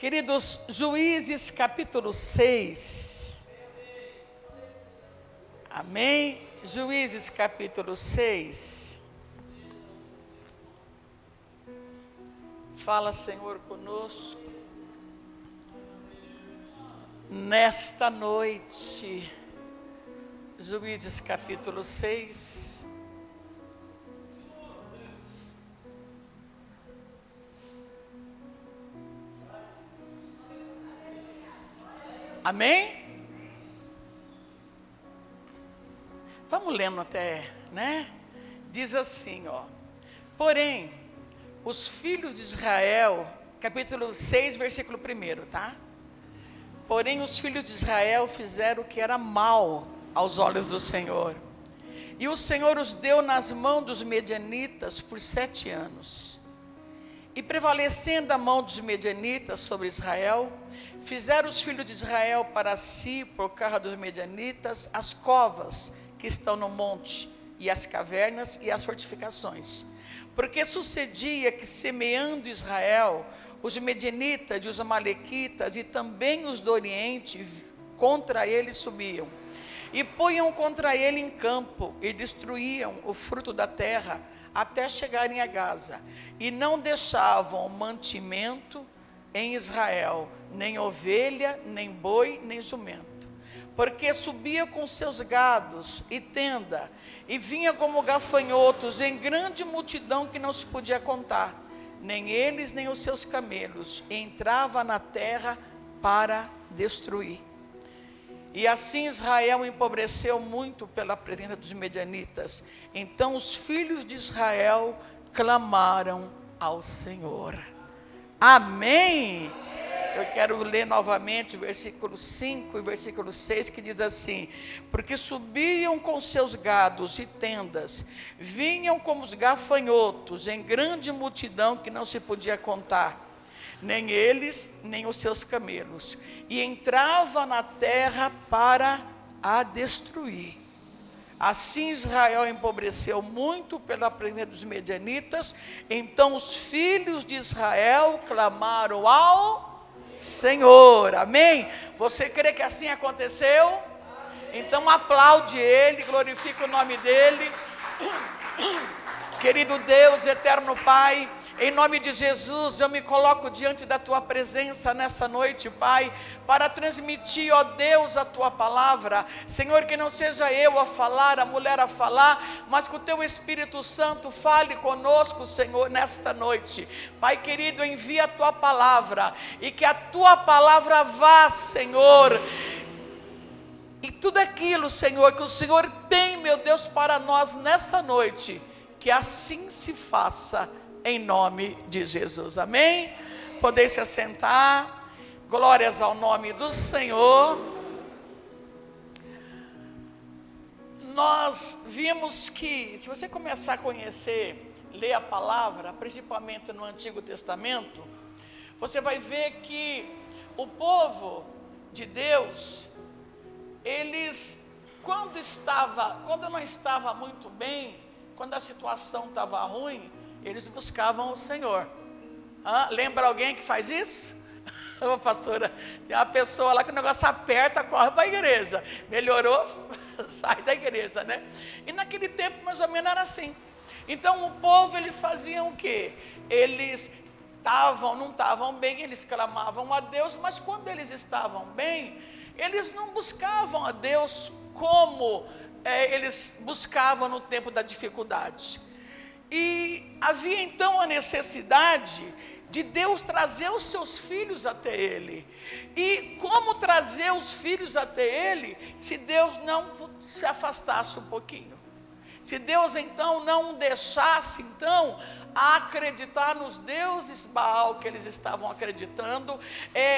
Queridos, Juízes capítulo 6. Amém? Juízes capítulo 6. Fala, Senhor, conosco. Nesta noite, Juízes capítulo 6. Amém? Vamos lendo até, né? Diz assim, ó. Porém, os filhos de Israel, capítulo 6, versículo 1, tá? Porém, os filhos de Israel fizeram o que era mal aos olhos do Senhor. E o Senhor os deu nas mãos dos medianitas por 7 anos. E prevalecendo a mão dos medianitas sobre Israel, fizeram os filhos de Israel para si, por causa dos medianitas, as covas que estão no monte, e as cavernas e as fortificações. Porque sucedia que, semeando Israel, os medianitas e os amalequitas, e também os do Oriente, contra ele subiam. E punham contra ele em campo, e destruíam o fruto da terra, até chegarem a Gaza. E não deixavam mantimento em Israel, nem ovelha, nem boi, nem jumento. Porque subia com seus gados e tenda, e vinha como gafanhotos em grande multidão que não se podia contar, nem eles, nem os seus camelos, e entrava na terra para destruir. E assim Israel empobreceu muito pela presença dos medianitas. Então os filhos de Israel clamaram ao Senhor. Amém? Eu quero ler novamente o versículo 5 e versículo 6, que diz assim: porque subiam com seus gados e tendas, vinham como os gafanhotos, em grande multidão que não se podia contar, nem eles, nem os seus camelos, e entrava na terra para a destruir. Assim Israel empobreceu muito pela presença dos medianitas. Então os filhos de Israel clamaram ao Senhor. Amém? Você crê que assim aconteceu? Então aplaude ele, glorifica o nome dele. Querido Deus, eterno Pai, em nome de Jesus, eu me coloco diante da Tua presença nessa noite, Pai, para transmitir, ó Deus, a Tua palavra. Senhor, que não seja eu a falar, a mulher a falar, mas que o Teu Espírito Santo fale conosco, Senhor, nesta noite. Pai querido, envia a Tua palavra, e que a Tua palavra vá, Senhor, e tudo aquilo, Senhor, que o Senhor tem, meu Deus, para nós nessa noite, que assim se faça, em nome de Jesus. Amém? Podem se assentar. Glórias ao nome do Senhor. Nós vimos que, se você começar a conhecer, ler a palavra, principalmente no Antigo Testamento, você vai ver que o povo de Deus, eles, quando não estava muito bem, quando a situação estava ruim, eles buscavam o Senhor. Lembra alguém que faz isso? Ô pastora, tem uma pessoa lá que o negócio aperta, corre para a igreja. Melhorou, sai da igreja, né? E naquele tempo mais ou menos era assim. Então o povo, eles faziam o quê? Eles não estavam bem, eles clamavam a Deus, mas quando eles estavam bem, eles não buscavam a Deus como eles buscavam no tempo da dificuldade. E havia então a necessidade de Deus trazer os seus filhos até Ele. E como trazer os filhos até Ele, se Deus não se afastasse um pouquinho? Se Deus então não deixasse então a acreditar nos deuses Baal que eles estavam acreditando,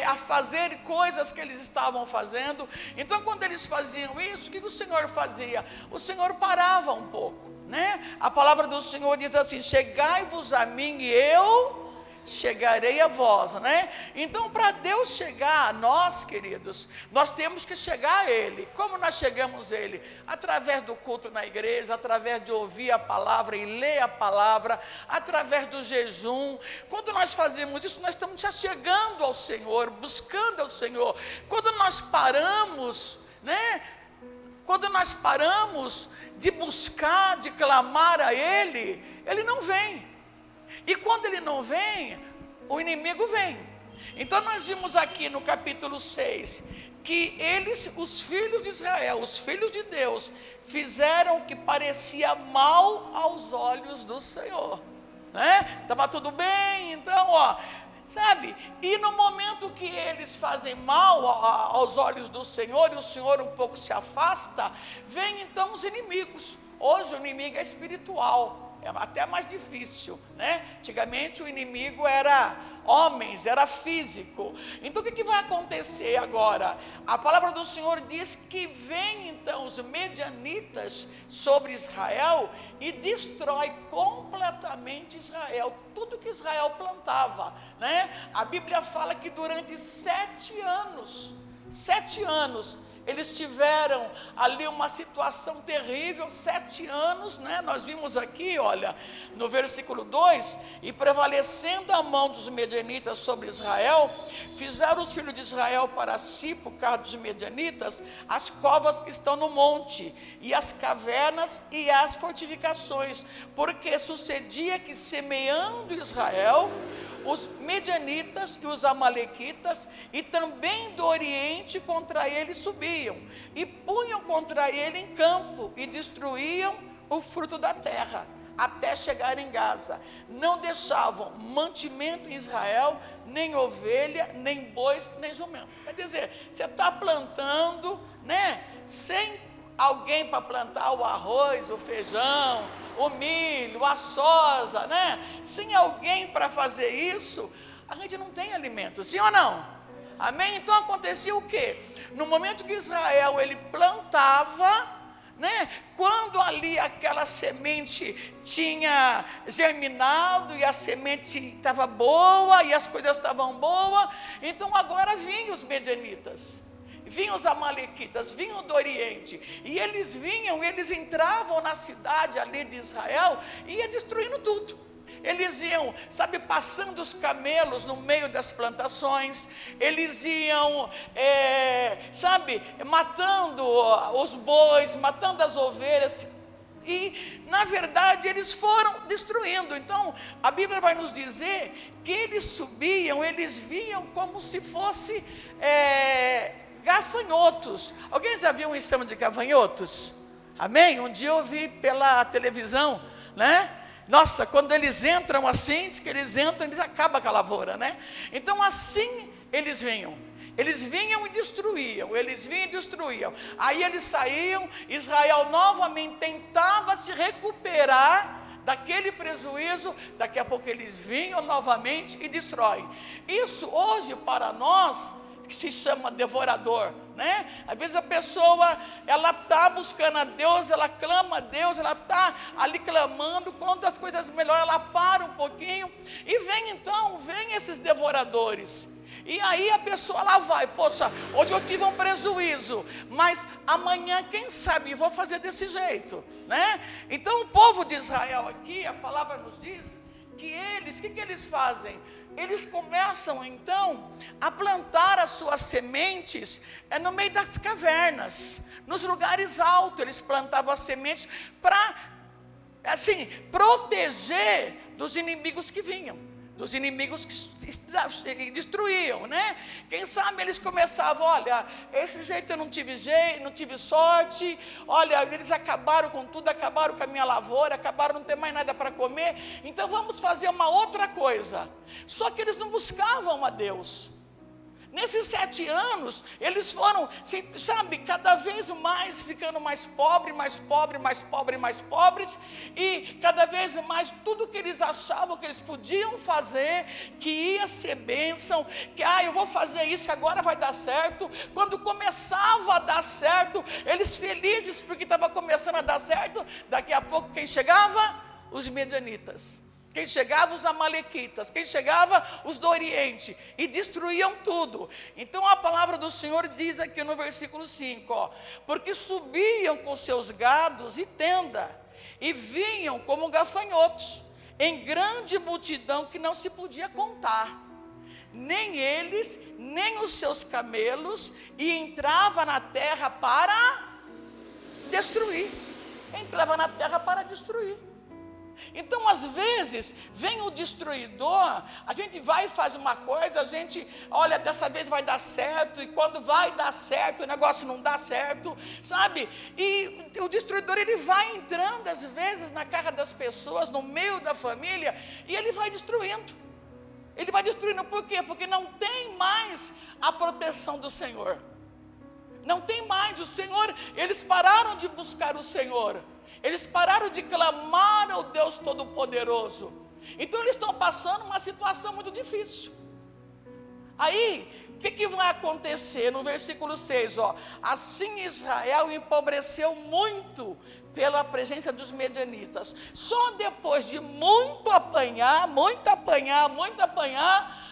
a fazer coisas que eles estavam fazendo. Então quando eles faziam isso, o que o Senhor fazia? O Senhor parava um pouco, né? A palavra do Senhor diz assim: chegai-vos a mim e eu chegarei a vós, né? Então, para Deus chegar a nós, queridos, nós temos que chegar a Ele. Como nós chegamos a Ele? Através do culto na igreja, através de ouvir a palavra e ler a palavra, através do jejum. Quando nós fazemos isso, nós estamos já chegando ao Senhor, buscando ao Senhor. Quando nós paramos, né? Quando nós paramos de buscar, de clamar a Ele, Ele não vem. E quando Ele não vem, o inimigo vem. Então nós vimos aqui no capítulo 6, que eles, os filhos de Israel, os filhos de Deus, fizeram o que parecia mal aos olhos do Senhor, né? Estava tudo bem, então, sabe? E no momento que eles fazem mal aos olhos do Senhor, e o Senhor um pouco se afasta, vem então os inimigos. Hoje o inimigo é espiritual. É até mais difícil, né? Antigamente o inimigo era homens, era físico. Então o que vai acontecer agora? A palavra do Senhor diz que vem então os medianitas sobre Israel e destrói completamente Israel, tudo que Israel plantava, né? A Bíblia fala que durante 7 anos, eles tiveram ali uma situação terrível, 7 anos, né? Nós vimos aqui, olha, no versículo 2, e prevalecendo a mão dos medianitas sobre Israel, fizeram os filhos de Israel para si, por causa dos medianitas, as covas que estão no monte, e as cavernas e as fortificações, porque sucedia que semeando Israel, os medianitas e os amalequitas, e também do oriente contra ele subiam, e punham contra ele em campo, e destruíam o fruto da terra, até chegar em Gaza. Não deixavam mantimento em Israel, nem ovelha, nem bois, nem jumento. Quer dizer, você está plantando, né, sem alguém para plantar o arroz, o feijão, o milho, a soja, né? Sem alguém para fazer isso, a gente não tem alimento, sim ou não? Amém? Então acontecia o quê? No momento que Israel, ele plantava, né? Quando ali aquela semente tinha germinado e a semente estava boa e as coisas estavam boas, então agora vinham os medianitas, vinham os amalequitas, vinham do oriente, e eles vinham, eles entravam na cidade ali de Israel e ia destruindo tudo. Eles iam, sabe, passando os camelos no meio das plantações, eles iam, sabe, matando os bois, matando as ovelhas, e na verdade eles foram destruindo. Então a Bíblia vai nos dizer que eles subiam, eles vinham como se fosse gafanhotos. Alguém já viu um enxame de gafanhotos? Amém? Um dia eu vi pela televisão, né? Nossa, quando eles entram assim, diz que eles entram, eles acabam com a lavoura, né? Então assim eles vinham. Eles vinham e destruíam, eles vinham e destruíam. Aí eles saíam, Israel novamente tentava se recuperar daquele prejuízo, daqui a pouco eles vinham novamente e destroem. Isso hoje para nós, que se chama devorador, né? Às vezes a pessoa, ela está buscando a Deus, ela clama a Deus, ela está ali clamando, quando as coisas melhoram, ela para um pouquinho, e vem esses devoradores, e aí a pessoa, ela vai, poxa, hoje eu tive um prejuízo, mas amanhã, quem sabe, vou fazer desse jeito, né? Então o povo de Israel aqui, a palavra nos diz, que eles, o que eles fazem? Eles começam então a plantar as suas sementes no meio das cavernas, nos lugares altos. Eles plantavam as sementes para, assim, proteger dos inimigos que vinham, dos inimigos que destruíam, né? Quem sabe eles começavam, olha, esse jeito eu não tive sorte, olha, eles acabaram com tudo, acabaram com a minha lavoura, acabaram não ter mais nada para comer, então vamos fazer uma outra coisa. Só que eles não buscavam a Deus. Nesses 7 anos, eles foram, sabe, cada vez mais ficando mais pobres, e cada vez mais tudo que eles achavam que eles podiam fazer, que ia ser bênção, que eu vou fazer isso, agora vai dar certo. Quando começava a dar certo, eles felizes porque estava começando a dar certo, daqui a pouco quem chegava? Os medianitas. Quem chegava, os amalequitas. Quem chegava, os do Oriente. E destruíam tudo. Então a palavra do Senhor diz aqui no versículo 5, ó, porque subiam com seus gados e tenda, e vinham como gafanhotos, em grande multidão que não se podia contar. Nem eles, nem os seus camelos, e entrava na terra para destruir. Entrava na terra para destruir. Então, às vezes, vem o destruidor, a gente vai e faz uma coisa, a gente, olha, dessa vez vai dar certo, e quando vai dar certo, o negócio não dá certo, sabe? E o destruidor, ele vai entrando, às vezes, na casa das pessoas, no meio da família, e ele vai destruindo. Ele vai destruindo, por quê? Porque não tem mais a proteção do Senhor. Não tem mais, o Senhor, eles pararam de buscar o Senhor. Eles pararam de clamar ao Deus Todo-Poderoso. Então eles estão passando uma situação muito difícil. Aí, o que vai acontecer? No versículo 6, ó. Assim Israel empobreceu muito pela presença dos medianitas. Só depois de muito apanhar,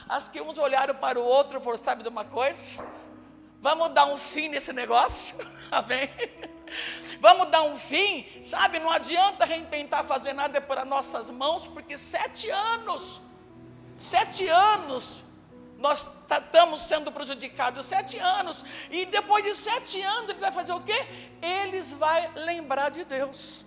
as que uns olharam para o outro e falaram, sabe de uma coisa? Vamos dar um fim nesse negócio? Amém? Vamos dar um fim, sabe? Não adianta a gente tentar fazer nada para nossas mãos, porque 7 anos, nós estamos sendo prejudicados, 7 anos, e depois de 7 anos, ele vai fazer o quê? Eles vão lembrar de Deus.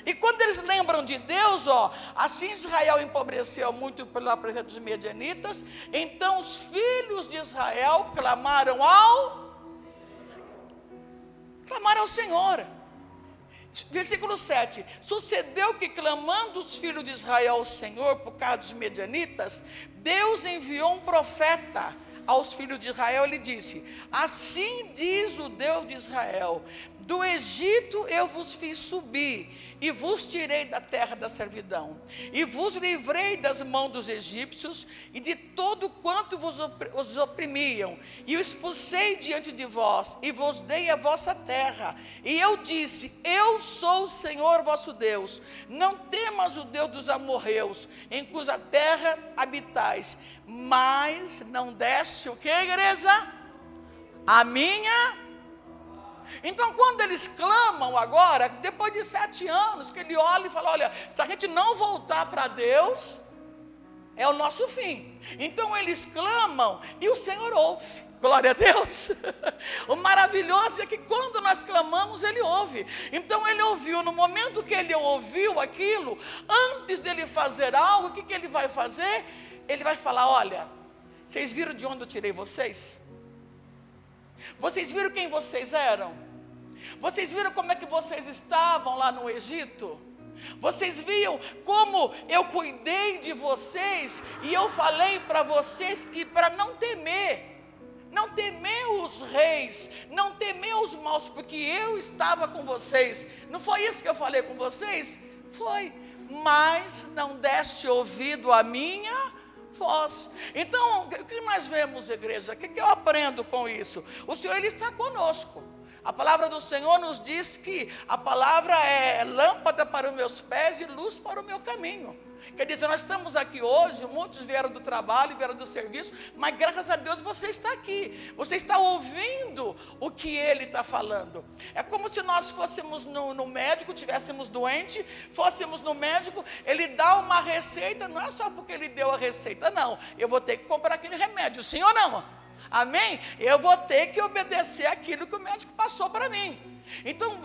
E quando eles lembram de Deus, ó, assim Israel empobreceu muito pela presença dos medianitas, então os filhos de Israel clamaram ao Senhor. Versículo 7, sucedeu que clamando os filhos de Israel ao Senhor por causa dos medianitas, Deus enviou um profeta aos filhos de Israel, ele disse, assim diz o Deus de Israel, do Egito eu vos fiz subir, e vos tirei da terra da servidão, e vos livrei das mãos dos egípcios, e de todo quanto os oprimiam, e o expulsei diante de vós, e vos dei a vossa terra, e eu disse, eu sou o Senhor vosso Deus, não temas o Deus dos amorreus, em cuja terra habitais, mas não deste o que, igreja? A minha. Então quando eles clamam agora, depois de 7 anos, que ele olha e fala, olha, se a gente não voltar para Deus, é o nosso fim. Então eles clamam e o Senhor ouve, glória a Deus. O maravilhoso é que quando nós clamamos, Ele ouve. Então Ele ouviu, no momento que Ele ouviu aquilo, antes dele fazer algo, o que Ele vai fazer? Ele vai falar, olha, vocês viram de onde eu tirei vocês? Vocês viram quem vocês eram? Vocês viram como é que vocês estavam lá no Egito? Vocês viam como eu cuidei de vocês? E eu falei para vocês que para não temer os reis, não temer os maus, porque eu estava com vocês. Não foi isso que eu falei com vocês? Foi, mas não deste ouvido à minha voz. Então, o que nós vemos, igreja? O que eu aprendo com isso? O Senhor, Ele está conosco. A palavra do Senhor nos diz que a palavra é lâmpada para os meus pés e luz para o meu caminho. Quer dizer, nós estamos aqui hoje, muitos vieram do trabalho, vieram do serviço, mas graças a Deus você está aqui, você está ouvindo o que Ele está falando. É como se nós fôssemos no médico, estivéssemos doente, fôssemos no médico, Ele dá uma receita, não é só porque Ele deu a receita, não, eu vou ter que comprar aquele remédio, sim ou não? Amém? Eu vou ter que obedecer aquilo que o médico passou para mim. Então,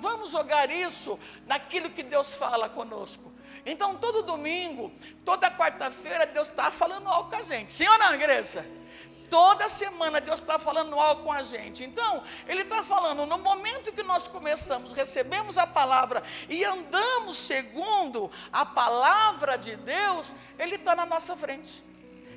vamos jogar isso naquilo que Deus fala conosco. Então, todo domingo, toda quarta-feira, Deus está falando algo com a gente. Sim ou não, igreja? Toda semana Deus está falando algo com a gente. Então, Ele está falando, no momento que nós começamos, recebemos a palavra e andamos segundo a palavra de Deus, Ele está na nossa frente.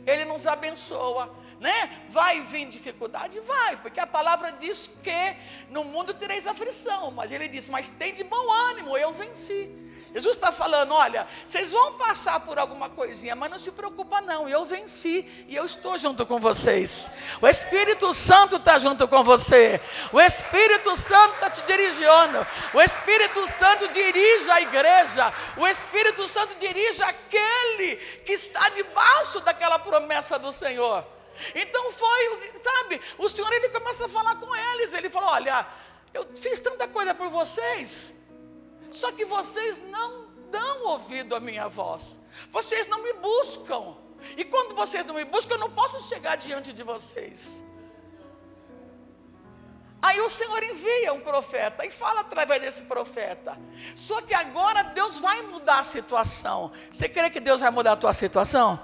Ele nos abençoa, né? Vai vir dificuldade? Vai, porque a palavra diz que no mundo tereis aflição, mas Ele diz, mas tem de bom ânimo, eu venci. Jesus está falando, olha, vocês vão passar por alguma coisinha, mas não se preocupa não, eu venci e eu estou junto com vocês. O Espírito Santo está junto com você. O Espírito Santo está te dirigindo. O Espírito Santo dirige a igreja. O Espírito Santo dirige aquele que está debaixo daquela promessa do Senhor. Então o Senhor, ele começa a falar com eles. Ele falou, olha, eu fiz tanta coisa por vocês, só que vocês não dão ouvido à minha voz. Vocês não me buscam. E quando vocês não me buscam, eu não posso chegar diante de vocês. Aí o Senhor envia um profeta e fala através desse profeta. Só que agora Deus vai mudar a situação. Você crê que Deus vai mudar a tua situação?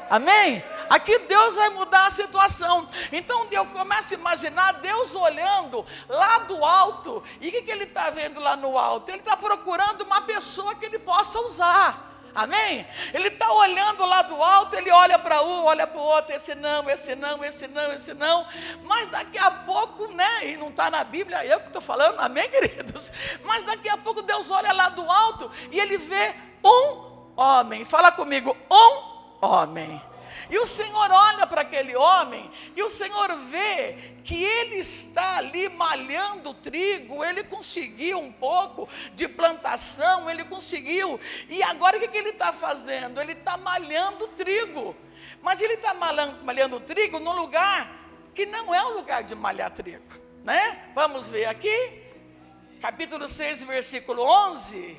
Amém? Aqui Deus vai mudar a situação. Então eu começo a imaginar Deus olhando lá do alto. E o que ele está vendo lá no alto? Ele está procurando uma pessoa que ele possa usar. Amém? Ele está olhando lá do alto, ele olha para um, olha para o outro, esse não, esse não, esse não, esse não. Mas daqui a pouco, né? E não está na Bíblia, eu que estou falando, amém, queridos? Mas daqui a pouco Deus olha lá do alto e ele vê um homem. Fala comigo, um homem. E o Senhor olha para aquele homem e o Senhor vê que ele está ali malhando trigo. Ele conseguiu um pouco de plantação, ele conseguiu. E agora o que ele está fazendo? Ele está malhando trigo. Mas ele está malhando trigo num lugar que não é o lugar de malhar trigo, né? Vamos ver aqui, capítulo 6, versículo 11.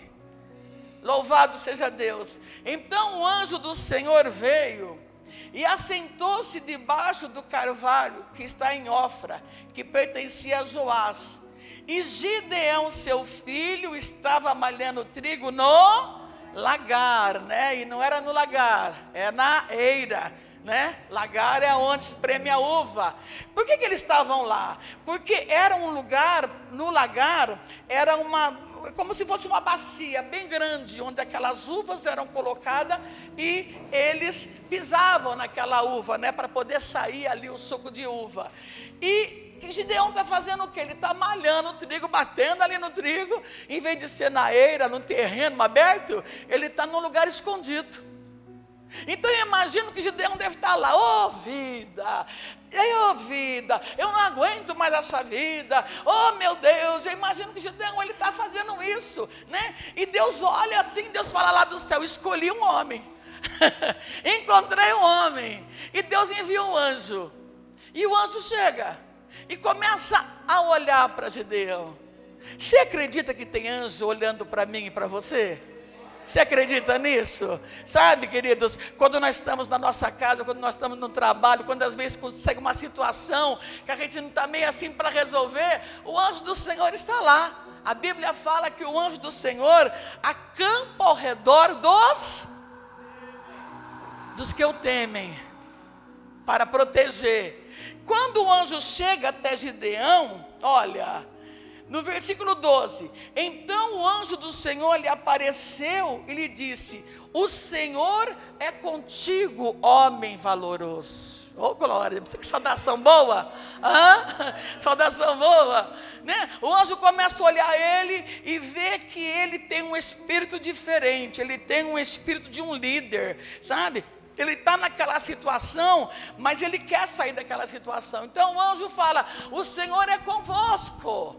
Louvado seja Deus. Então o anjo do Senhor veio e assentou-se debaixo do carvalho que está em Ofra, que pertencia a Joás. E Gideão, seu filho, estava malhando trigo no lagar, né? E não era no lagar, é na eira, né? Lagar é onde espreme a uva. Por que eles estavam lá? Porque era um lugar, no lagar, era como se fosse uma bacia bem grande, onde aquelas uvas eram colocadas e eles pisavam naquela uva, né, para poder sair ali o suco de uva. E Gideão está fazendo o quê? Ele está malhando o trigo, batendo ali no trigo, em vez de ser na eira, no terreno aberto, ele está num lugar escondido. Então eu imagino que Gideão deve estar lá, ô vida, eu não aguento mais essa vida, oh meu Deus. Eu imagino que Gideão, ele está fazendo isso, né? E Deus olha assim, Deus fala lá do céu, escolhi um homem, encontrei um homem, e Deus envia um anjo, e o anjo chega, e começa a olhar para Gideão. Você acredita que tem anjo olhando para mim e para você? Você acredita nisso? Sabe, queridos, quando nós estamos na nossa casa, quando nós estamos no trabalho, quando às vezes consegue uma situação que a gente não está meio assim para resolver, o anjo do Senhor está lá. A Bíblia fala que o anjo do Senhor acampa ao redor dos que o temem, para proteger. Quando o anjo chega até Gideão, olha, no versículo 12, então o anjo do Senhor lhe apareceu e lhe disse, o Senhor é contigo, homem valoroso. Oh glória, que saudação boa, saudação boa, né? O anjo começa a olhar ele e vê que ele tem um espírito diferente, ele tem um espírito de um líder, sabe? Ele está naquela situação, mas ele quer sair daquela situação. Então o anjo fala, o Senhor é convosco,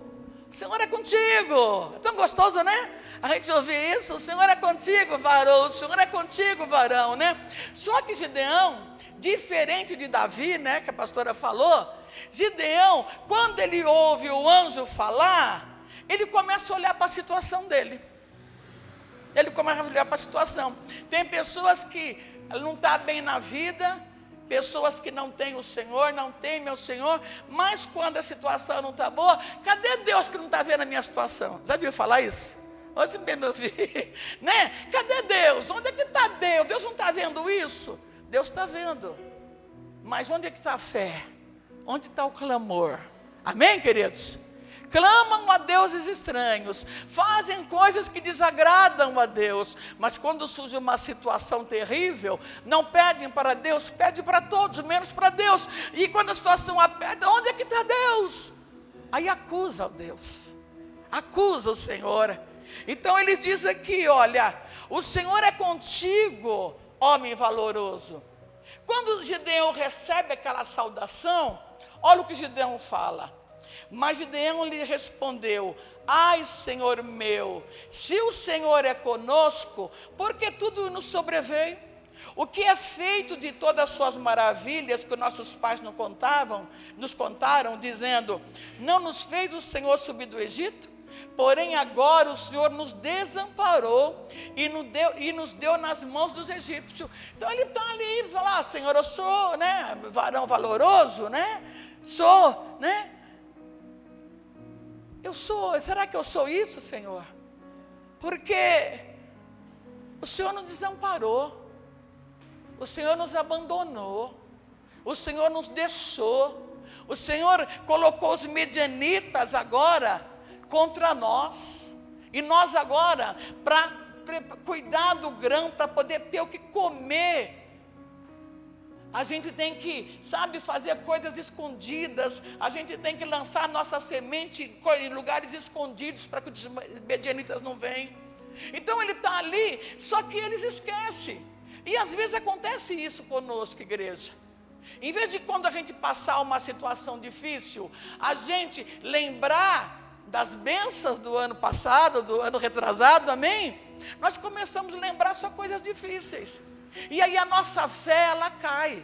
o Senhor é contigo. É tão gostoso, né? A gente ouvir isso, o Senhor é contigo, varão, o Senhor é contigo, varão, né? Só que Gideão, diferente de Davi, né, que a pastora falou, Gideão, quando ele ouve o anjo falar, ele começa a olhar para a situação dele. Ele começa a olhar para a situação. Tem pessoas que não estão bem na vida, pessoas que não têm o Senhor, não têm meu Senhor, mas quando a situação não está boa, cadê Deus que não está vendo a minha situação? Já viu falar isso? Hoje bem, meu filho, né? Cadê Deus? Onde é que está Deus? Deus não está vendo isso? Deus está vendo, mas onde é que está a fé? Onde está o clamor? Amém, queridos? Clamam a deuses estranhos, fazem coisas que desagradam a Deus, mas quando surge uma situação terrível, não pedem para Deus, pedem para todos, menos para Deus. E quando a situação aperta, onde é que está Deus? Aí acusa o Deus, acusa o Senhor. Então ele diz aqui, olha, o Senhor é contigo, homem valoroso. Quando Gideão recebe aquela saudação, olha o que Gideão fala. Mas Gideão lhe respondeu: ai, Senhor meu, se o Senhor é conosco, por que tudo nos sobreveio? O que é feito de todas as suas maravilhas que nossos pais nos contaram, dizendo: não nos fez o Senhor subir do Egito? Porém agora o Senhor nos desamparou e nos deu nas mãos dos egípcios. Então ele está ali, fala: ah, Senhor, eu sou, né, varão valoroso, né? Sou, né? Eu sou, será que eu sou isso, Senhor? Porque o Senhor nos desamparou, o Senhor nos abandonou, o Senhor nos deixou, o Senhor colocou os medianitas agora contra nós, e nós agora, para cuidar do grão, para poder ter o que comer, a gente tem que, sabe, fazer coisas escondidas, a gente tem que lançar nossa semente em lugares escondidos, para que os medianitas não venham. Então ele está ali, só que eles esquecem, e às vezes acontece isso conosco, igreja. Em vez de quando a gente passar uma situação difícil, a gente lembrar das bênçãos do ano passado, do ano retrasado, amém? Nós começamos a lembrar só coisas difíceis, e aí a nossa fé, ela cai.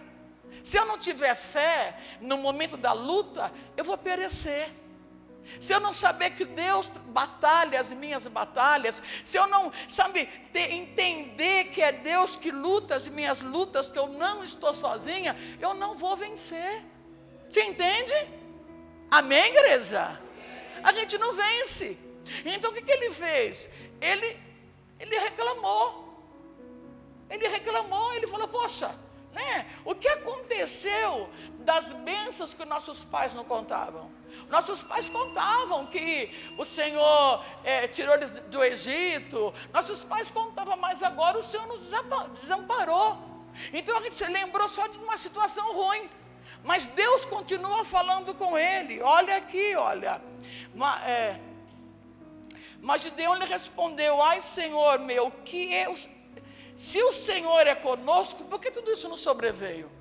Se eu não tiver fé, no momento da luta, eu vou perecer. Se eu não saber que Deus batalha as minhas batalhas, se eu não, sabe, entender que é Deus que luta as minhas lutas, que eu não estou sozinha, eu não vou vencer. Você entende? Amém, igreja? A gente não vence. Então o que ele fez? Ele reclamou. Ele falou: poxa, né? O que aconteceu das bênçãos que nossos pais não contavam? Nossos pais contavam que o Senhor tirou eles do Egito. Nossos pais contavam, mas agora o Senhor nos desamparou. Então a gente se lembrou só de uma situação ruim, mas Deus continua falando com ele. Olha aqui, olha. Mas Gideão lhe respondeu: ai, Senhor meu, se o Senhor é conosco, por que tudo isso nos sobreveio?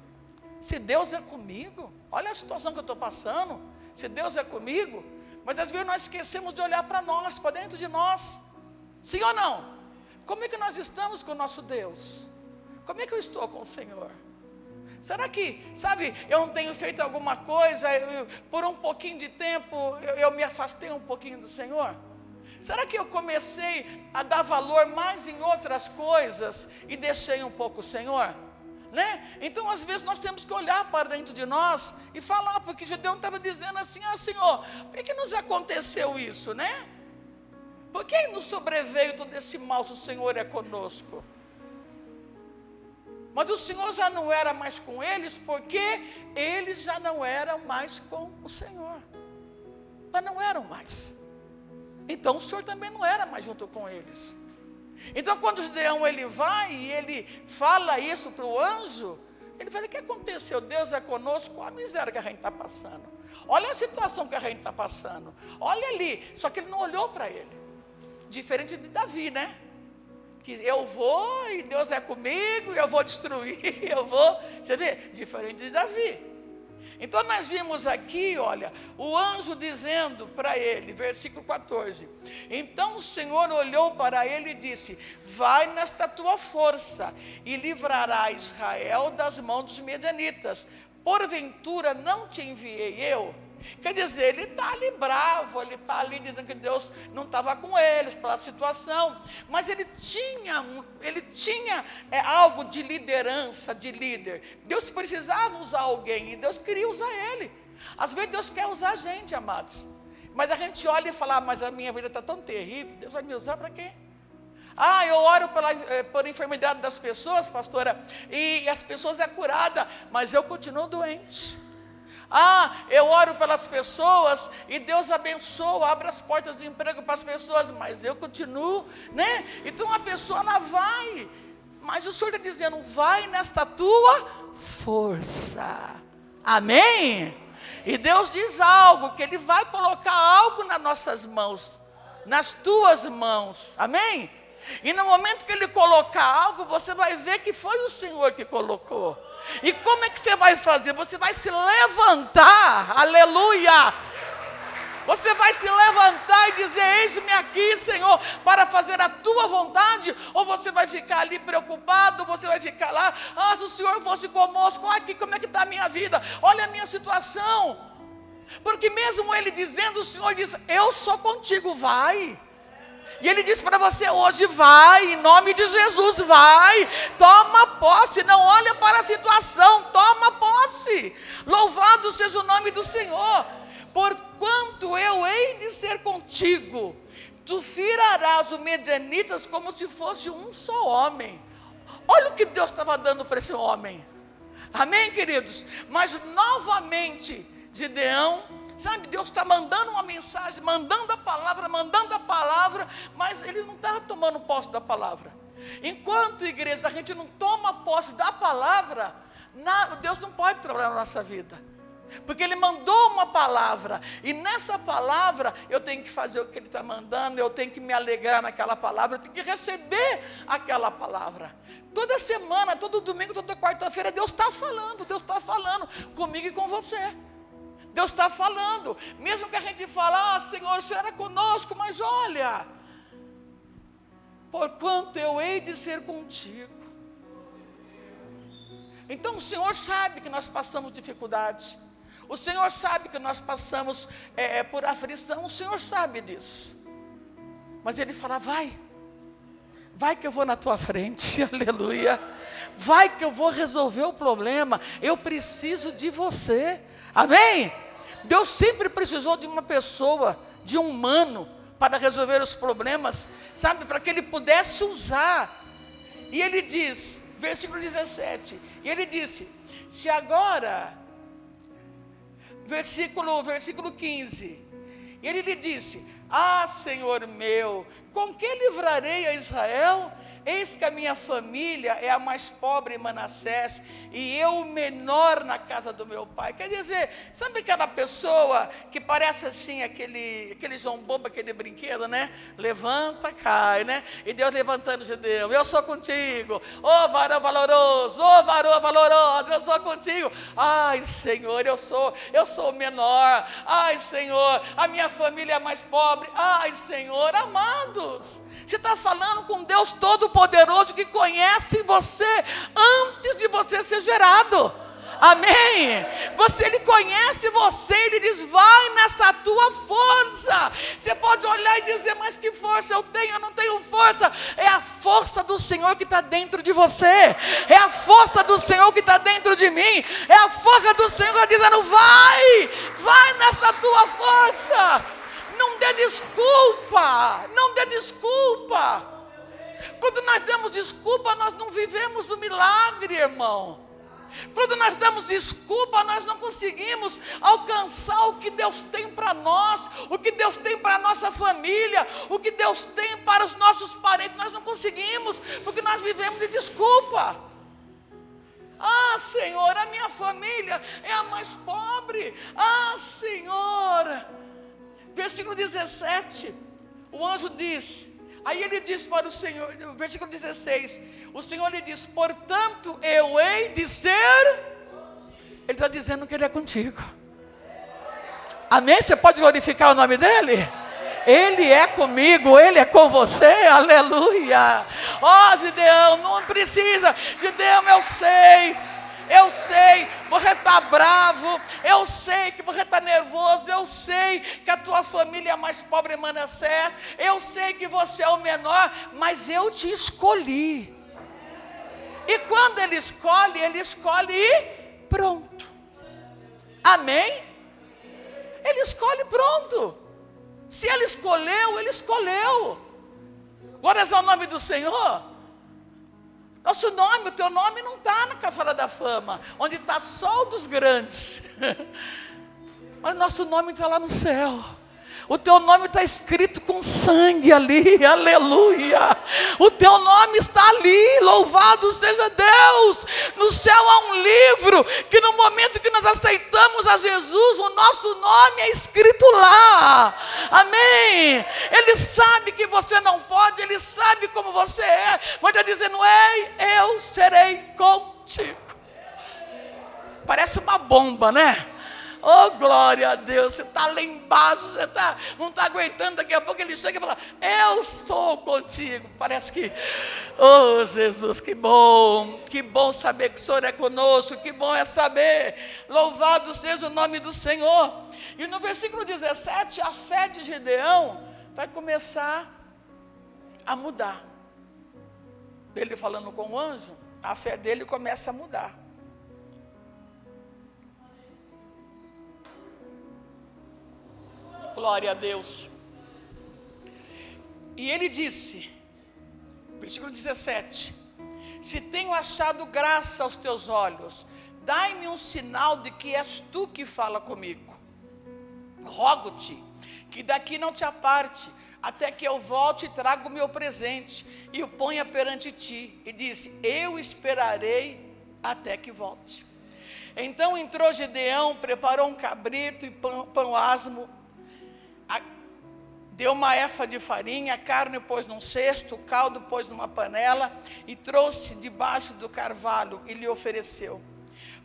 Se Deus é comigo, olha a situação que eu estou passando. Se Deus é comigo, mas às vezes nós esquecemos de olhar para nós, para dentro de nós. Sim ou não? Como é que nós estamos com o nosso Deus? Como é que eu estou com o Senhor? Será que, sabe, eu não tenho feito alguma coisa, por um pouquinho de tempo, eu me afastei um pouquinho do Senhor? Será que eu comecei a dar valor mais em outras coisas e deixei um pouco o Senhor? Né? Então às vezes nós temos que olhar para dentro de nós e falar, porque Gideão estava dizendo assim: ah, Senhor, por que nos aconteceu isso, né? Por que nos sobreveio todo esse mal se o Senhor é conosco? Mas o Senhor já não era mais com eles, porque eles já não eram mais com o Senhor. Mas não eram mais. Então o Senhor também não era mais junto com eles. Então quando Gideão ele vai e ele fala isso para o anjo, ele fala: o que aconteceu? Deus é conosco. Olha a miséria que a gente está passando, olha a situação que a gente está passando, olha ali. Só que ele não olhou para ele. Diferente de Davi, né? Que eu vou e Deus é comigo, eu vou destruir, eu vou, você vê? Diferente de Davi. Então nós vimos aqui, olha, o anjo dizendo para ele, versículo 14: então o Senhor olhou para ele e disse: vai nesta tua força e livrará Israel das mãos dos medianitas. Porventura não te enviei eu? Quer dizer, ele está ali bravo, ele está ali dizendo que Deus não estava com eles pela situação, mas ele tinha algo de liderança, de líder. Deus precisava usar alguém e Deus queria usar ele. Às vezes Deus quer usar a gente, amados, mas a gente olha e fala: mas a minha vida está tão terrível, Deus vai me usar para quê? Ah, eu oro por enfermidade das pessoas, pastora, e as pessoas é curada, mas eu continuo doente. Ah, eu oro pelas pessoas e Deus abençoa, abre as portas de emprego para as pessoas, mas eu continuo, né? Então a pessoa ela vai, mas o Senhor está dizendo: vai nesta tua força. Amém? E Deus diz algo, que Ele vai colocar algo nas nossas mãos, nas tuas mãos. Amém? E no momento que Ele colocar algo, você vai ver que foi o Senhor que colocou. E como é que você vai fazer? Você vai se levantar, aleluia! Você vai se levantar e dizer: eis-me aqui, Senhor, para fazer a tua vontade? Ou você vai ficar ali preocupado? Você vai ficar lá: ah, se o Senhor fosse conosco, aqui como é que está a minha vida? Olha a minha situação. Porque mesmo Ele dizendo, o Senhor diz: eu sou contigo, vai. E Ele diz para você hoje: vai, em nome de Jesus, vai, toma posse, não olha para a situação, toma posse. Louvado seja o nome do Senhor. Porquanto eu hei de ser contigo, tu firarás os medianitas como se fosse um só homem. Olha o que Deus estava dando para esse homem. Amém, queridos? Mas novamente, Gideão, sabe, Deus está mandando uma mensagem, mandando a palavra, mas ele não está tomando posse da palavra. Enquanto igreja a gente não toma posse da palavra, Deus não pode trabalhar na nossa vida. Porque Ele mandou uma palavra, e nessa palavra eu tenho que fazer o que Ele está mandando, eu tenho que me alegrar naquela palavra, eu tenho que receber aquela palavra. Toda semana, todo domingo, toda quarta-feira, Deus está falando comigo e com você. Deus está falando, mesmo que a gente fale: ah, Senhor, o Senhor é conosco, mas olha, porquanto eu hei de ser contigo. Então o Senhor sabe que nós passamos dificuldades. O Senhor sabe que nós passamos por aflição, o Senhor sabe disso. Mas Ele fala: vai que eu vou na tua frente, aleluia. Vai que eu vou resolver o problema, eu preciso de você, amém? Deus sempre precisou de uma pessoa, de um humano, para resolver os problemas, sabe, para que Ele pudesse usar. E Ele diz, versículo 17, e Ele disse: se agora... Versículo 15, e Ele lhe disse: ah, Senhor meu, com que livrarei a Israel? Eis que a minha família é a mais pobre em Manassés, e eu o menor na casa do meu pai. Quer dizer, sabe aquela pessoa que parece assim, aquele João Bobo, aquele brinquedo, né? Levanta, cai, né? E Deus levantando Gideão: eu sou contigo, ô varão valoroso, ô varão valorosa, eu sou contigo. Ai, Senhor, eu sou o menor. Ai, Senhor, a minha família é a mais pobre. Ai, Senhor, amados, você está falando com Deus Todo-Poderoso, que conhece você antes de você ser gerado. Amém? Ele conhece você, Ele diz: vai nesta tua força. Você pode olhar e dizer: mas que força eu tenho? Eu não tenho força. É a força do Senhor que está dentro de você. É a força do Senhor que está dentro de mim. É a força do Senhor que está dizendo: vai nesta tua força. Não dê desculpa, não dê desculpa. Quando nós damos desculpa, nós não vivemos o milagre, irmão. Quando nós damos desculpa, nós não conseguimos alcançar o que Deus tem para nós, o que Deus tem para a nossa família, o que Deus tem para os nossos parentes. Nós não conseguimos, porque nós vivemos de desculpa. Ah, Senhor, a minha família é a mais pobre. Ah, Senhor. Versículo 17, o anjo diz, aí ele diz para o Senhor, versículo 16, o Senhor lhe diz: portanto eu hei de ser, Ele está dizendo que Ele é contigo. Amém? Você pode glorificar o nome dEle? Ele é comigo, Ele é com você, aleluia. Ó, Gideão, não precisa, Gideão, eu sei, você está bravo, eu sei que você está nervoso, eu sei que a tua família é a mais pobre em Manassés, eu sei que você é o menor, mas eu te escolhi. E quando Ele escolhe e pronto. Amém? Ele escolhe pronto. Se Ele escolheu, Ele escolheu. Glórias ao nome do Senhor. Nosso nome, o teu nome não está na Cafara da Fama, onde está só o dos grandes. Mas nosso nome está lá no céu. O teu nome está escrito com sangue ali, aleluia. O teu nome está ali, louvado. Louvado seja Deus. No céu há um livro que no momento que nós aceitamos a Jesus, o nosso nome é escrito lá. Amém. Ele sabe que você não pode, Ele sabe como você é, mas está dizendo: ei, eu serei contigo. Parece uma bomba, né? Oh, glória a Deus. Você está lá embaixo, você não está aguentando. Daqui a pouco Ele chega e fala: eu sou contigo. Parece que, oh Jesus, que bom saber que o Senhor é conosco, que bom é saber. Louvado seja o nome do Senhor. E no versículo 17, a fé de Gideão vai começar a mudar. Ele falando com o anjo, a fé dele começa a mudar. Glória a Deus. E ele disse, versículo 17: se tenho achado graça aos teus olhos, dai-me um sinal de que és tu que fala comigo. Rogo-te que daqui não te aparte, até que eu volte e traga o meu presente e o ponha perante ti. E disse: eu esperarei até que volte. Então entrou Gideão, preparou um cabrito e pão asmo, deu uma efa de farinha, a carne pôs num cesto, o caldo pôs numa panela e trouxe debaixo do carvalho e lhe ofereceu.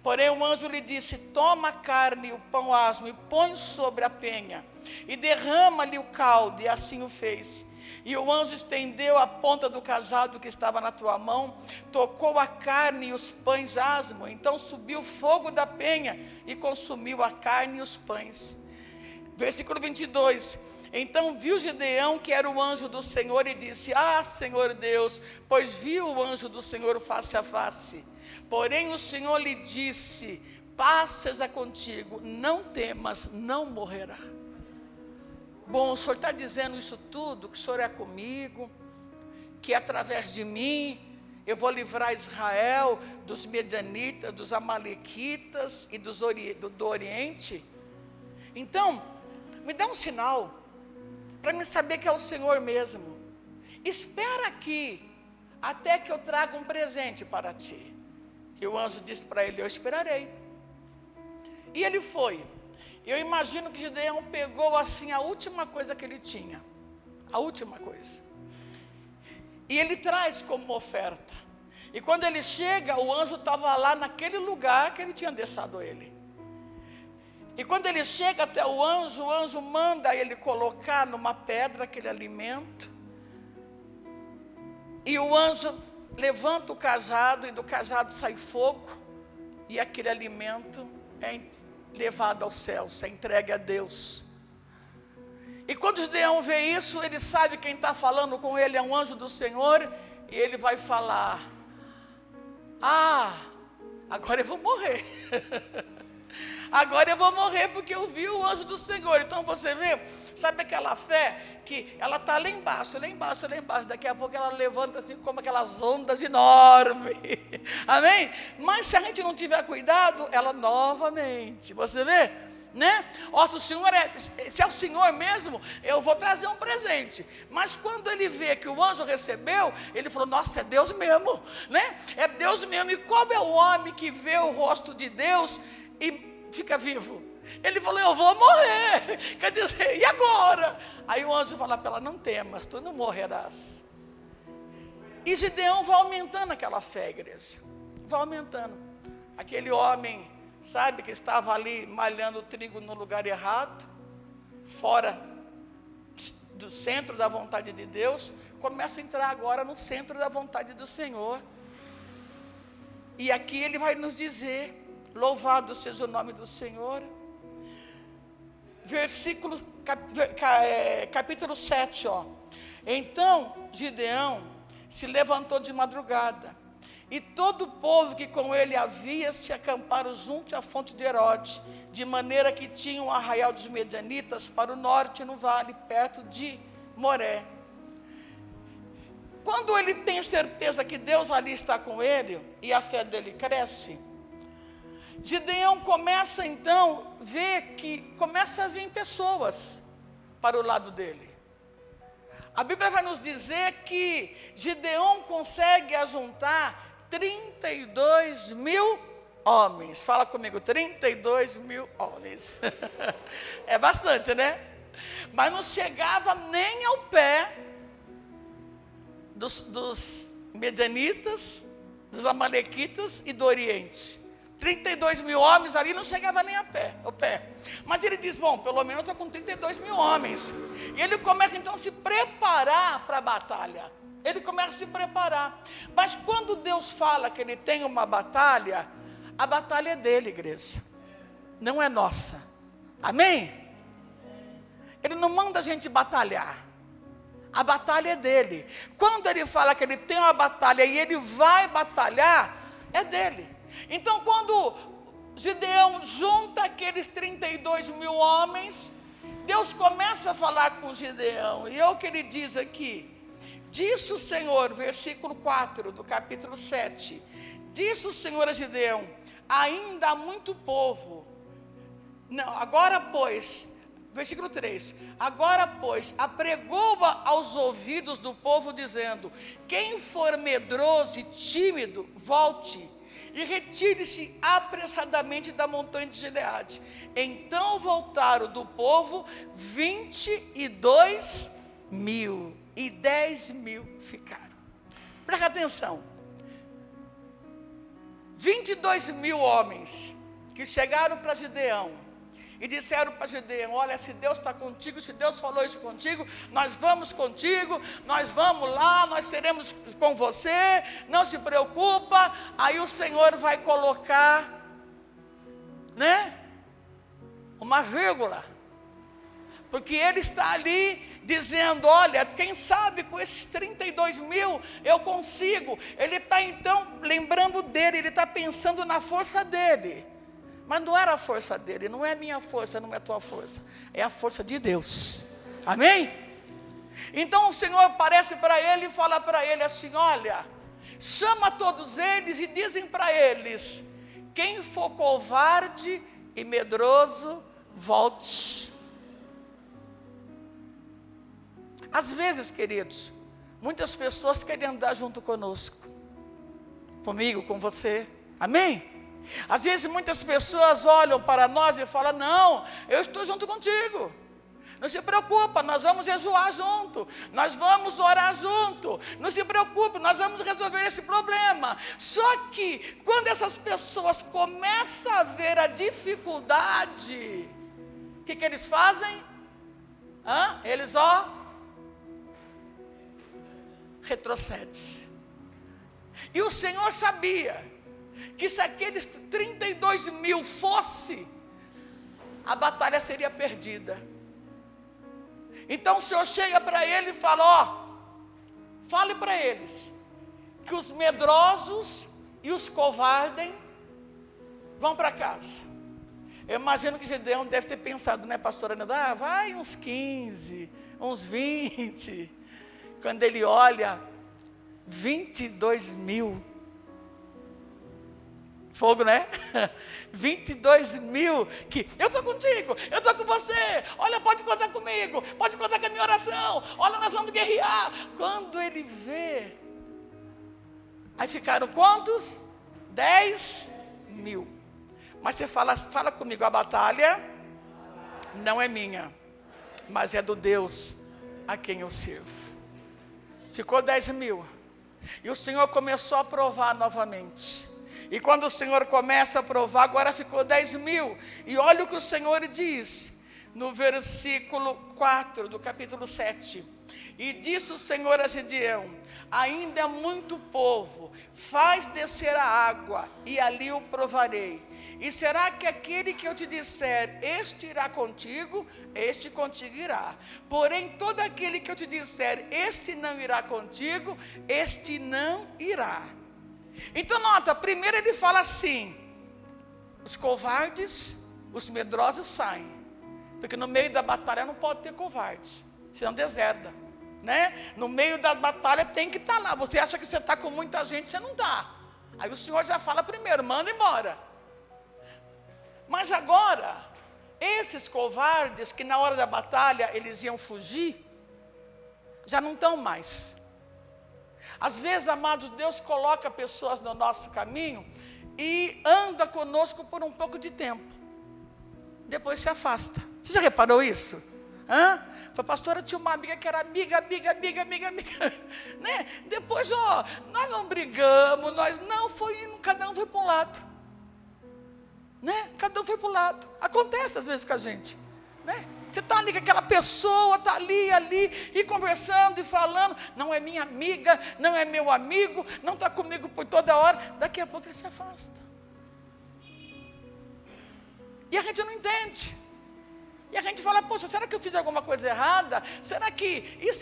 Porém o anjo lhe disse: toma a carne e o pão asmo e põe sobre a penha e derrama-lhe o caldo. E assim o fez. E o anjo estendeu a ponta do cajado que estava na tua mão, tocou a carne e os pães asmos. Então subiu o fogo da penha e consumiu a carne e os pães. Versículo 22. Então viu Gideão que era o anjo do Senhor e disse: ah, Senhor Deus, pois viu o anjo do Senhor face a face. Porém o Senhor lhe disse: paz seja contigo, não temas, não morrerá. Bom, o Senhor está dizendo isso tudo, que o Senhor é comigo, que através de mim eu vou livrar Israel dos medianitas, dos amalequitas e do Oriente. Então, me dá um sinal, para me saber que é o Senhor mesmo. Espera aqui, até que eu traga um presente para ti. E o anjo disse para ele: eu esperarei. E ele foi. Eu imagino que Gideão pegou assim a última coisa que ele tinha. A última coisa. E ele traz como oferta. E quando ele chega, o anjo estava lá naquele lugar que ele tinha deixado ele. E quando ele chega até o anjo manda ele colocar numa pedra aquele alimento. E o anjo levanta o cajado e do cajado sai fogo. E aquele alimento é levado ao céu, é entregue a Deus. E quando Gideão vê isso, ele sabe quem está falando com ele é um anjo do Senhor. E ele vai falar: ah, agora eu vou morrer. Agora eu vou morrer porque eu vi o anjo do Senhor. Então você vê, sabe aquela fé que ela está lá embaixo, lá embaixo, lá embaixo. Daqui a pouco ela levanta assim como aquelas ondas enormes. Amém? Mas se a gente não tiver cuidado, ela novamente, você vê? Né? Ó, se é o Senhor mesmo, eu vou trazer um presente. Mas quando ele vê que o anjo recebeu, ele falou: nossa, é Deus mesmo, né? É Deus mesmo. E como é o homem que vê o rosto de Deus e fica vivo? Ele falou: eu vou morrer. Quer dizer, e agora? Aí o anjo fala para ela: não temas, tu não morrerás. E Gideão vai aumentando aquela fé, igreja. Vai aumentando. Aquele homem, sabe, que estava ali malhando o trigo no lugar errado, fora do centro da vontade de Deus, começa a entrar agora no centro da vontade do Senhor. E aqui ele vai nos dizer: louvado seja o nome do Senhor. Capítulo 7, ó. Então Gideão se levantou de madrugada, e todo o povo que com ele havia se acamparam junto à fonte de Herodes, de maneira que tinham o arraial dos Medianitas para o norte, no vale, perto de Moré. Quando ele tem certeza que Deus ali está com ele, e a fé dele cresce, Gideão começa então a ver que começa a vir pessoas para o lado dele. A Bíblia vai nos dizer que Gideão consegue ajuntar 32 mil homens. Fala comigo, 32 mil homens. É bastante, né? Mas não chegava nem ao pé dos medianitas, dos amalequitas e do Oriente. 32 mil homens ali não chegava nem ao pé. Mas ele diz, bom, pelo menos eu estou com 32 mil homens. E ele começa então a se preparar para a batalha. Ele começa a se preparar. Mas quando Deus fala que ele tem uma batalha, a batalha é dele, igreja. Não é nossa. Amém? Ele não manda a gente batalhar. A batalha é dele. Quando ele fala que ele tem uma batalha e ele vai batalhar, é dele. Então, quando Gideão junta aqueles 32 mil homens, Deus começa a falar com Gideão. E é o que ele diz aqui. Disse o Senhor, versículo 4 do capítulo 7. Disse o Senhor a Gideão, ainda há muito povo. Não, agora pois, versículo 3. Agora pois, apregou-a aos ouvidos do povo, dizendo, quem for medroso e tímido, volte e retire-se apressadamente da montanha de Gileade. Então voltaram do povo 22 mil, e 10 mil ficaram. Presta atenção. 22 mil homens que chegaram para Gideão e disseram para Gideão, olha, se Deus está contigo, se Deus falou isso contigo, nós vamos contigo, nós vamos lá, nós seremos com você, não se preocupa. Aí o Senhor vai colocar, né, uma vírgula, porque ele está ali dizendo, olha, quem sabe com esses 32 mil eu consigo. Ele está então lembrando dele, ele está pensando na força dele. Mas não era a força dele, não é a minha força, não é a tua força, é a força de Deus. Amém? Então o Senhor aparece para ele e fala para ele assim, olha, chama todos eles e dizem para eles, quem for covarde e medroso, volte. Às vezes, queridos, muitas pessoas querem andar junto conosco, comigo, com você, amém? Às vezes muitas pessoas olham para nós e falam, não, eu estou junto contigo, não se preocupa, nós vamos jejuar junto, nós vamos orar junto, não se preocupe, nós vamos resolver esse problema. Só que quando essas pessoas começam a ver a dificuldade, o que eles fazem? Eles retrocedem. E o Senhor sabia que se aqueles 32 mil fosse, a batalha seria perdida. Então o Senhor chega para ele e fala, fale para eles, que os medrosos e os covardes vão para casa. Eu imagino que Gideão deve ter pensado, né, pastora Ana, vai uns 15, uns 20, quando ele olha, 22 mil, fogo, né? 22 mil, que eu estou contigo, eu estou com você, olha, pode contar comigo, pode contar com a minha oração, olha, nós vamos guerrear. Quando ele vê, aí ficaram quantos? 10 mil. Mas você fala comigo, a batalha não é minha, mas é do Deus a quem eu sirvo. Ficou 10 mil, e o Senhor começou a provar novamente. E quando o Senhor começa a provar, agora ficou 10 mil. E olha o que o Senhor diz no versículo 4 do capítulo 7. E disse o Senhor a Gideão, ainda é muito povo, faz descer a água, e ali o provarei. E será que aquele que eu te disser, este irá contigo, este contigo irá. Porém, todo aquele que eu te disser, este não irá contigo, este não irá. Então nota, primeiro ele fala assim, os covardes, os medrosos saem, porque no meio da batalha não pode ter covardes, senão deserda, né? No meio da batalha tem que estar lá. Você acha que você está com muita gente, você não está. Aí o Senhor já fala primeiro, manda embora. Mas agora, esses covardes que na hora da batalha eles iam fugir, já não estão mais. Às vezes, amados, Deus coloca pessoas no nosso caminho e anda conosco por um pouco de tempo. Depois se afasta. Você já reparou isso? Foi, pastora, tinha uma amiga que era amiga. Né? Depois, nós não brigamos, cada um foi para um lado. Né? Cada um foi para o lado. Acontece às vezes com a gente. Né? Você está ali com aquela pessoa, está ali, e conversando e falando, não é minha amiga, não é meu amigo, não está comigo por toda hora, daqui a pouco ele se afasta. E a gente não entende. E a gente fala, poxa, será que eu fiz alguma coisa errada? Será que? E a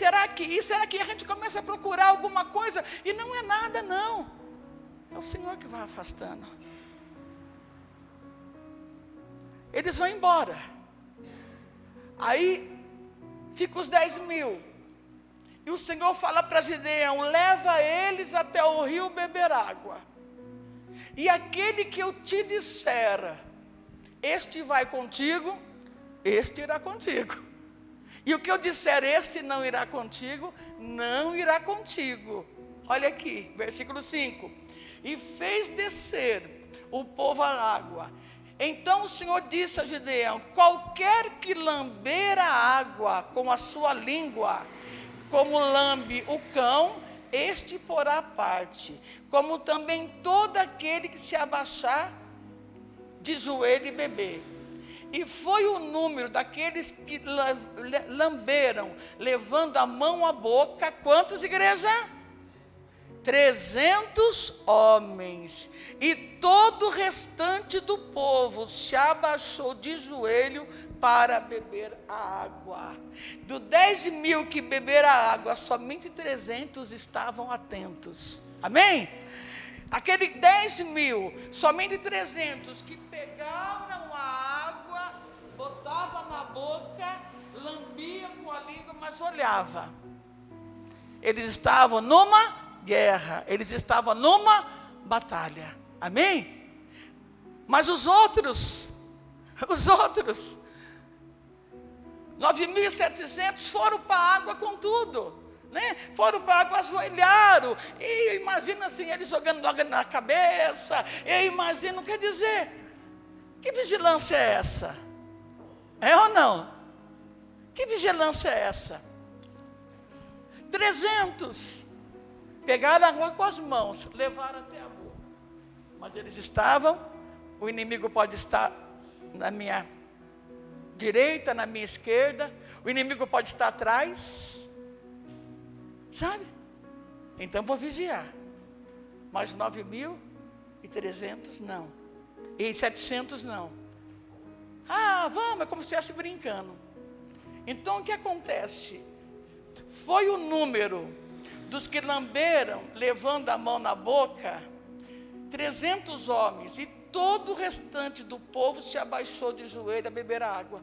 gente começa a procurar alguma coisa, e não é nada, não. É o Senhor que vai afastando. Eles vão embora. Aí, fica os 10.000. E o Senhor fala para Gideão, leva eles até o rio beber água. E aquele que eu te disser, este vai contigo, este irá contigo. E o que eu disser, este não irá contigo, não irá contigo. Olha aqui, versículo 5. E fez descer o povo à água. Então o Senhor disse a Gideão, qualquer que lamber a água com a sua língua, como lambe o cão, este porá parte, como também todo aquele que se abaixar de joelho e beber. E foi o número daqueles que lamberam, levando a mão à boca, quantos, igreja? 300 homens, e todo o restante do povo se abaixou de joelho para beber a água. Do 10.000 que beberam a água, somente 300 estavam atentos. Amém? Aquele 10.000, somente 300 que pegaram a água, botavam na boca, lambiam com a língua, mas olhavam. Eles estavam numa guerra, eles estavam numa batalha, amém? Mas os outros, 9.700 foram para a água com tudo, né? Foram para a água, ajoelharam, e imagina assim, eles jogando água na cabeça, eu imagino, quer dizer, que vigilância é essa? É ou não? Que vigilância é essa? 300 pegaram a água com as mãos, levaram até a boca. Mas eles estavam, o inimigo pode estar na minha direita, na minha esquerda, o inimigo pode estar atrás, sabe? Então vou vigiar. Mas 9.300 não. E 700 não. Vamos, é como se estivesse brincando. Então o que acontece? Foi o número dos que lamberam, levando a mão na boca, 300 homens, e todo o restante do povo se abaixou de joelho a beber a água.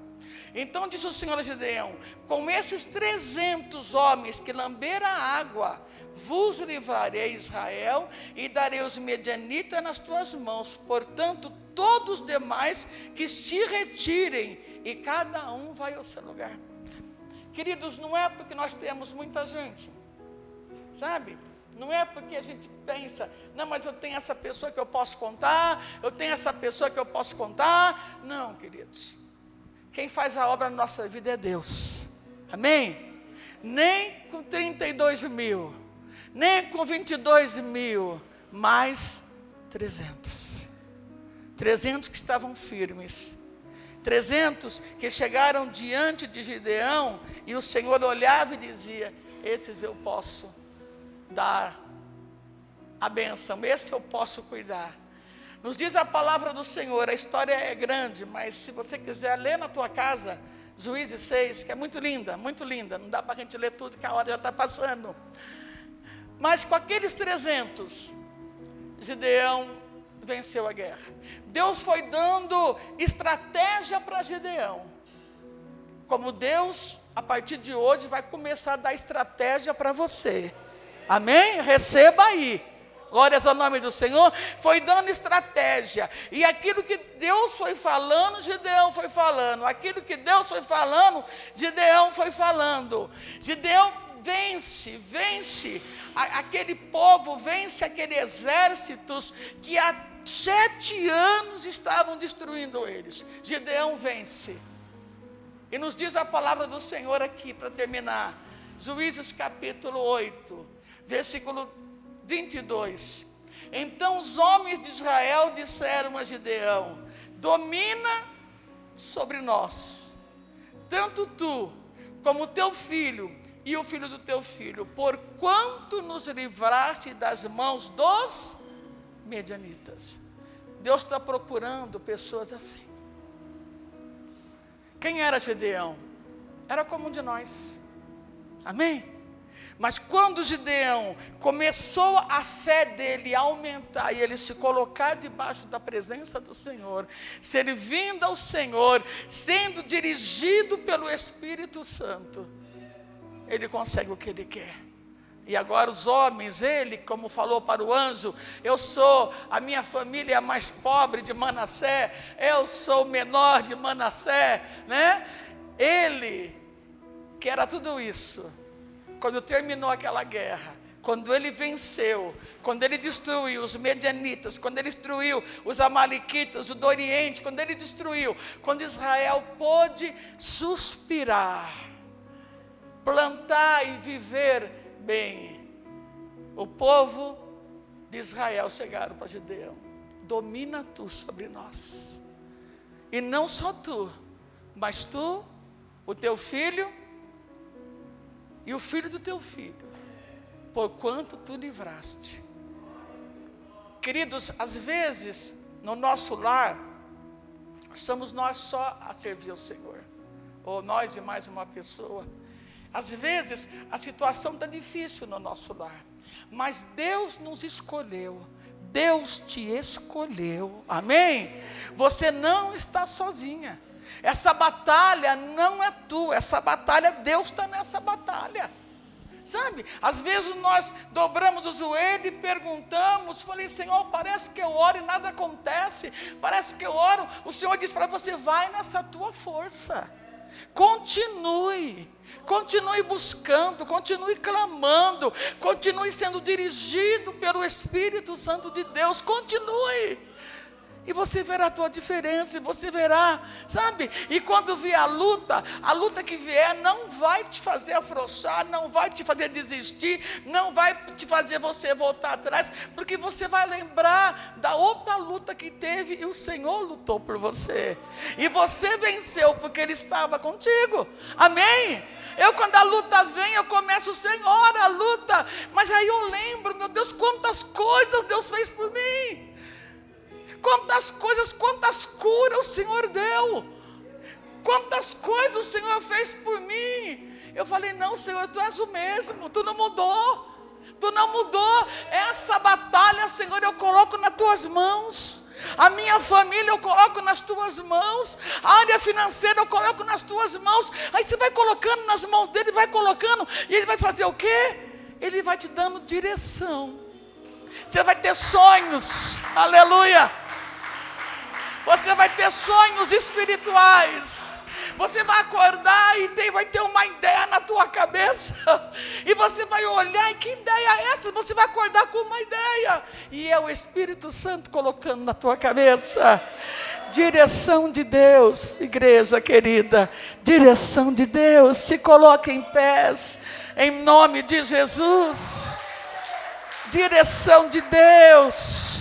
Então disse o Senhor a Gideão, com esses 300 homens que lamberam a água, vos livrarei, Israel, e darei os medianitas nas tuas mãos. Portanto, todos os demais que se retirem, e cada um vai ao seu lugar. Queridos, não é porque nós temos muita gente, sabe? Não é porque a gente pensa, não, mas eu tenho essa pessoa que eu posso contar, eu tenho essa pessoa que eu posso contar. Não, queridos. Quem faz a obra na nossa vida é Deus. Amém? Nem com 32.000, nem com 22.000, mais 300. 300 que estavam firmes. 300 que chegaram diante de Gideão, e o Senhor olhava e dizia, esses eu posso dar a bênção, esse eu posso cuidar. Nos diz a palavra do Senhor, a história é grande, mas se você quiser ler na tua casa, Juízes 6, que é muito linda, não dá para a gente ler tudo, que a hora já está passando. Mas com aqueles 300, Gideão venceu a guerra. Deus foi dando estratégia para Gideão. Como Deus, a partir de hoje, vai começar a dar estratégia para você. Amém? Receba aí. Glórias ao nome do Senhor. Foi dando estratégia. E aquilo que Deus foi falando, Gideão foi falando. Aquilo que Deus foi falando, Gideão foi falando. Gideão vence aquele povo, vence aquele exércitos que há 7 anos estavam destruindo eles. Gideão vence. E nos diz a palavra do Senhor aqui, para terminar, Juízes capítulo 8, versículo 22. Então os homens de Israel disseram a Gideão: domina sobre nós, tanto tu como teu filho e o filho do teu filho, porquanto nos livraste das mãos dos medianitas. Deus está procurando pessoas assim. Quem era Gideão? Era como um de nós. Amém? Mas quando Gideão começou a fé dele a aumentar e ele se colocar debaixo da presença do Senhor, servindo ao Senhor, sendo dirigido pelo Espírito Santo, ele consegue o que ele quer. E agora os homens, ele, como falou para o anjo, a minha família é a mais pobre de Manassés, eu sou o menor de Manassés, né? Ele, que era tudo isso, quando terminou aquela guerra, quando ele venceu, quando ele destruiu os medianitas, quando ele destruiu os amalequitas, o do Oriente, quando ele destruiu, quando Israel pôde suspirar, plantar e viver bem, o povo de Israel chegaram para Gideão: domina tu sobre nós, e não só tu, mas tu, o teu filho e o filho do teu filho, porquanto tu livraste. Queridos, às vezes no nosso lar somos nós só a servir ao Senhor, ou nós e mais uma pessoa. Às vezes a situação está difícil no nosso lar, mas Deus nos escolheu, Deus te escolheu, amém? Você não está sozinha, essa batalha não é tua, essa batalha, Deus está nessa batalha, sabe? Às vezes nós dobramos o joelho e perguntamos, falei: Senhor, parece que eu oro e nada acontece, parece que eu oro, o Senhor diz para você: vai nessa tua força, continue buscando, continue clamando, continue sendo dirigido pelo Espírito Santo de Deus, continue, e você verá a tua diferença, e você verá, sabe? E quando vier a luta que vier, não vai te fazer afrouxar, não vai te fazer desistir, não vai te fazer você voltar atrás, porque você vai lembrar da outra luta que teve, e o Senhor lutou por você, e você venceu, porque Ele estava contigo, amém? Quando a luta vem, eu começo: Senhor, a luta, mas aí eu lembro, meu Deus, quantas coisas Deus fez por mim, quantas coisas, quantas curas o Senhor deu, quantas coisas o Senhor fez por mim. Eu falei: não, Senhor, Tu és o mesmo, Tu não mudou, essa batalha, Senhor, eu coloco nas Tuas mãos, a minha família eu coloco nas Tuas mãos, a área financeira eu coloco nas Tuas mãos. Aí você vai colocando nas mãos dele, vai colocando, e Ele vai fazer o quê? Ele vai te dando direção, você vai ter sonhos, aleluia, você vai ter sonhos espirituais, você vai acordar e vai ter uma ideia na tua cabeça, e você vai olhar: e que ideia é essa? Você vai acordar com uma ideia, e é o Espírito Santo colocando na tua cabeça. Direção de Deus, igreja querida, direção de Deus. Se coloque em pés, em nome de Jesus. Direção de Deus.